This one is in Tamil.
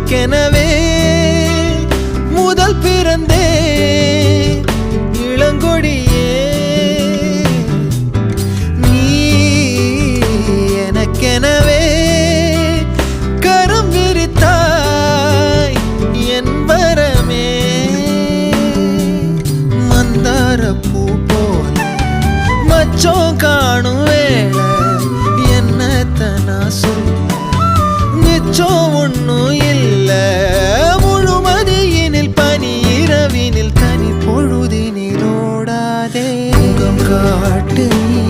எனக்கெனவே முதல் பிறந்தே இளங்கொடியே நீ எனக்கெனவே கரம் விரித்தாய் என் வரமே மந்தார பூ போல மச்சம் காணும் வேளை என்னத்தனா சொல்ல மிச்சம் ஒன்னும் இல்ல முழுமதியினில் பனி இரவினில் தனி பொழுதினில் ஓடாதே முகம் காட்டு நீ